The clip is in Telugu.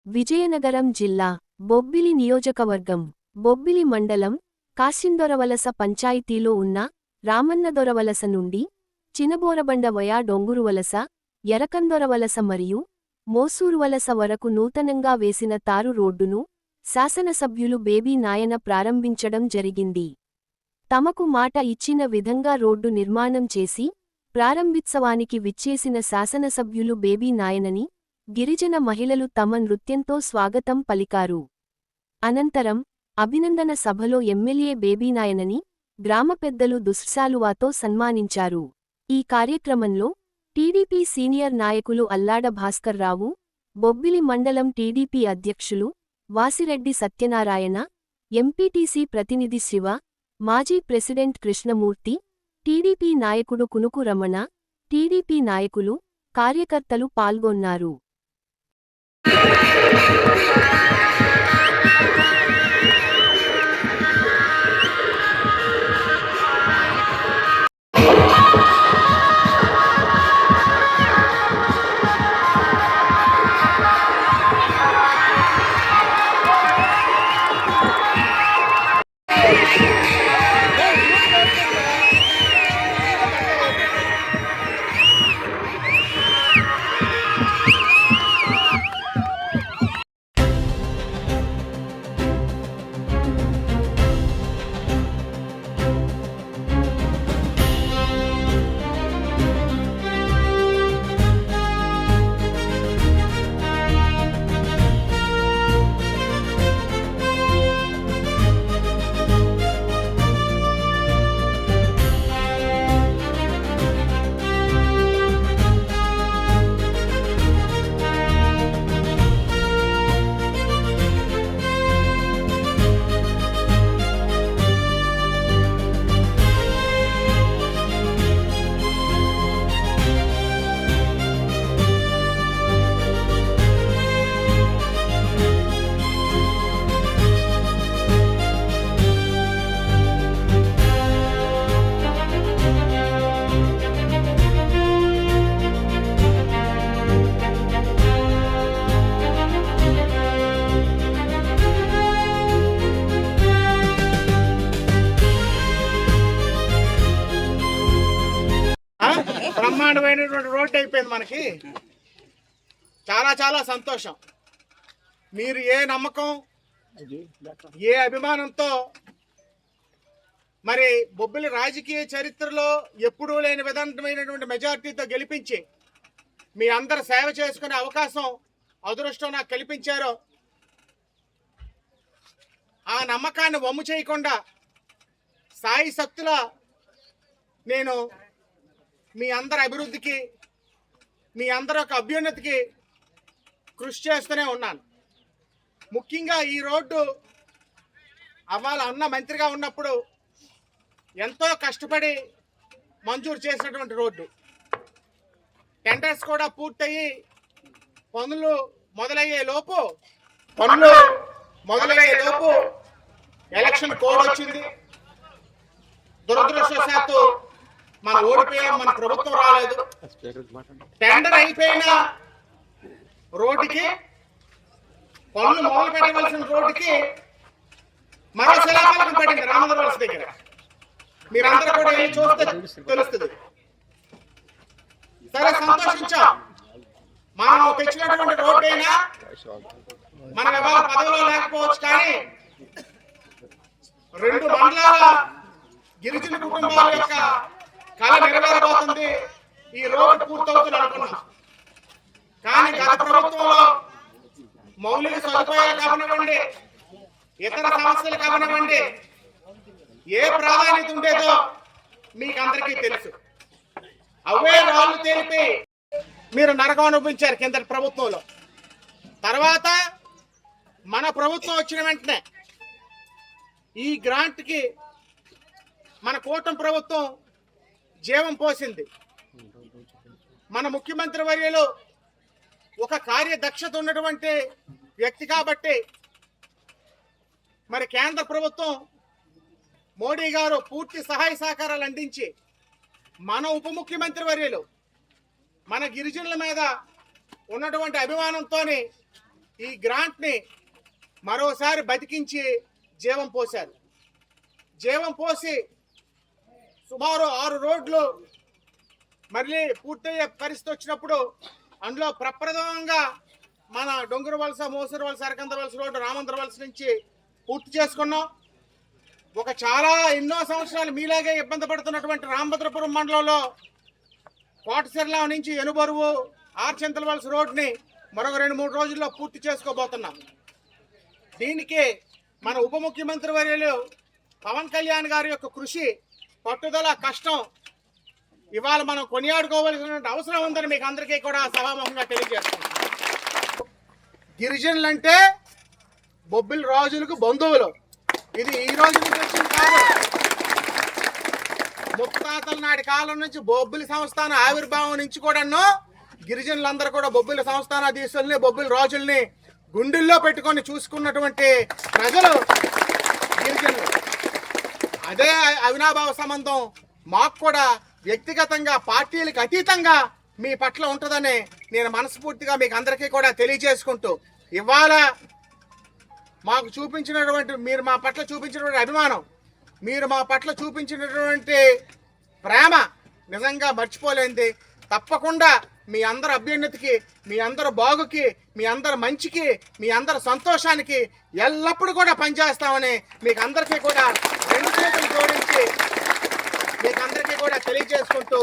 విజయనగరం జిల్లా బొబ్బిలి నియోజకవర్గం బొబ్బిలి మండలం కాశిందొరవలస పంచాయతీలో ఉన్న రామన్నదొరవలస నుండి చినబోరబండ వయా డొంగురువలస ఎరకందొరవలస మరియు మోసూరువలస వరకు నూతనంగా వేసిన తారు రోడ్డును శాసనసభ్యులు బేబీ నాయన ప్రారంభించడం జరిగింది. తమకు మాట ఇచ్చిన విధంగా రోడ్డు నిర్మాణం చేసి ప్రారంభిత్సవానికి విచ్చేసిన శాసనసభ్యులు బేబీ నాయనని గిరిజన మహిళలు తమ నృత్యంతో స్వాగతం పలికారు. అనంతరం అభినందన సభలో ఎమ్మెల్యే బేబీనాయనని గ్రామ పెద్దలు దుస్సాలువాతో సన్మానించారు. ఈ కార్యక్రమంలో టీడీపీ సీనియర్ నాయకులు అల్లాడ భాస్కర్రావు, బొబ్బిలి మండలం టీడీపీ అధ్యక్షులు వాసిరెడ్డి సత్యనారాయణ, ఎంపీటీసీ ప్రతినిధి శివ, మాజీ ప్రెసిడెంట్ కృష్ణమూర్తి, టీడీపీ నాయకుడు కునుకు రమణ, టీడీపీ నాయకులు, కార్యకర్తలు పాల్గొన్నారు. బ్రహ్మాండమైనటువంటి రోడ్డు అయిపోయింది. మనకి చాలా చాలా సంతోషం. మీరు ఏ నమ్మకం, ఏ అభిమానంతో మరి బొబ్బిలి రాజకీయ చరిత్రలో ఎప్పుడూ లేని విధమైనటువంటి మెజార్టీతో గెలిపించి మీ అందరు సేవ చేసుకునే అవకాశం, అదృష్టం నాకు కల్పించారో ఆ నమ్మకాన్ని వమ్ము చేయకుండా సాయి శక్తుల నేను మీ అందరి అభివృద్ధికి, మీ అందరి యొక్క అభ్యున్నతికి కృషి చేస్తూనే ఉన్నాను. ముఖ్యంగా ఈ రోడ్డు అవ్వాల అన్న మంత్రిగా ఉన్నప్పుడు ఎంతో కష్టపడి మంజూరు చేసినటువంటి రోడ్డు. టెండర్స్ కూడా పూర్తయి పనులు మొదలయ్యే లోపు ఎలక్షన్ కోడ్ వచ్చింది. దురదృష్టవశాత్తు మన ఓడిపోయాం, మన ప్రభుత్వం రాలేదు. టెండర్ అయిపోయిన రోడ్డుకి, పనులు మొదలు పెట్టవలసిన రోడ్డుకి మరో శిలాఫలకం పడింది రామన్నదొరవలస దగ్గర. మీరందరూ కూడా ఏం చూస్తే తెలుస్తుంది. సరే, సంతోషించాం. మనం తెచ్చినటువంటి రోడ్డు అయినా మన ఇవాళ పదవిలో లేకపోవచ్చు, కానీ 2 మండలాల గిరిజన కుటుంబాల యొక్క కళ నెరవేరబోతుంది. ఈ రోడ్డు పూర్తవుతుంది అనుకున్నాం. కానీ గత ప్రభుత్వంలో మౌలిక సదుపాయాలు కావనివ్వండి, ఇతర సమస్యలు కావనివ్వండి, ఏ ప్రాధాన్యత ఉండేదో మీకు అందరికీ తెలుసు. అవే రాళ్ళు తేలిపి మీరు నరకం అనుభవించారు కింద ప్రభుత్వంలో. తర్వాత మన ప్రభుత్వం వచ్చిన వెంటనే ఈ గ్రాంట్కి మన కూటమి ప్రభుత్వం జీవం పోసింది. మన ముఖ్యమంత్రి వర్యులు ఒక కార్యదక్షత ఉన్నటువంటి వ్యక్తి కాబట్టి మరి కేంద్ర ప్రభుత్వం మోడీ గారు పూర్తి సహాయ సహకారాలు అందించి మన ఉప ముఖ్యమంత్రి వర్యులు మన గిరిజనుల మీద ఉన్నటువంటి అభిమానంతో ఈ గ్రాంట్ని మరోసారి బతికించి జీవం పోశారు. జీవం పోసి సుమారు 6 రోడ్లు మళ్ళీ పూర్తయ్యే పరిస్థితి వచ్చినప్పుడు అందులో ప్రప్రథమంగా మన డొంగురు వలస, మోసూరు వలస, అరకందర వలస రోడ్డు రామంతర వలస నుంచి పూర్తి చేసుకున్నాం. చాలా ఎన్నో సంవత్సరాలు మీలాగే ఇబ్బంది పడుతున్నటువంటి రామభద్రపురం మండలంలో కోటసిర్లా నుంచి ఎనుబరువు, ఆర్చింతల వలస రోడ్డుని మరొక 2-3 రోజుల్లో పూర్తి చేసుకోబోతున్నాం. దీనికి మన ఉప ముఖ్యమంత్రి వర్యులు పవన్ కళ్యాణ్ గారి యొక్క కృషి, పట్టుదల, కష్టం ఇవాళ మనం కొనియాడుకోవాల్సిన అవసరం ఉందని మీకు అందరికీ కూడా సభాముఖంగా తెలియజేస్తున్నాం. గిరిజనులంటే బొబ్బిలి రాజులకు బంధువులు. ఇది ఈ రోజు నుంచి వచ్చింది కాదు. ముత్తాతల నాటి కాలం నుంచి బొబ్బిలి సంస్థాన ఆవిర్భావం నుంచి కూడాను గిరిజనులందరూ కూడా బొబ్బిలి సంస్థానాధీశుల్ని, బొబ్బిలి రాజుల్ని గుండెల్లో పెట్టుకొని చూసుకున్నటువంటి ప్రజలు గిరిజనులు. అదే అవినాభావ సంబంధం మాకు కూడా వ్యక్తిగతంగా, పార్టీలకు అతీతంగా మీ పట్ల ఉంటుందని నేను మనస్ఫూర్తిగా మీకు అందరికీ కూడా తెలియజేసుకుంటూ, ఇవాళ మాకు చూపించినటువంటి, మీరు మా పట్ల చూపించినటువంటి అభిమానం, మీరు మా పట్ల చూపించినటువంటి ప్రేమ నిజంగా మర్చిపోలేనిది. తప్పకుండా మీ అందరి అభ్యున్నతికి, మీ అందరి బాగుకి, మీ అందరి మంచికి, మీ అందరి సంతోషానికి ఎల్లప్పుడూ కూడా పనిచేస్తామని మీకు అందరికీ కూడా 2 చేతులు జోడించి మీకు అందరికీ కూడా తెలియజేసుకుంటూ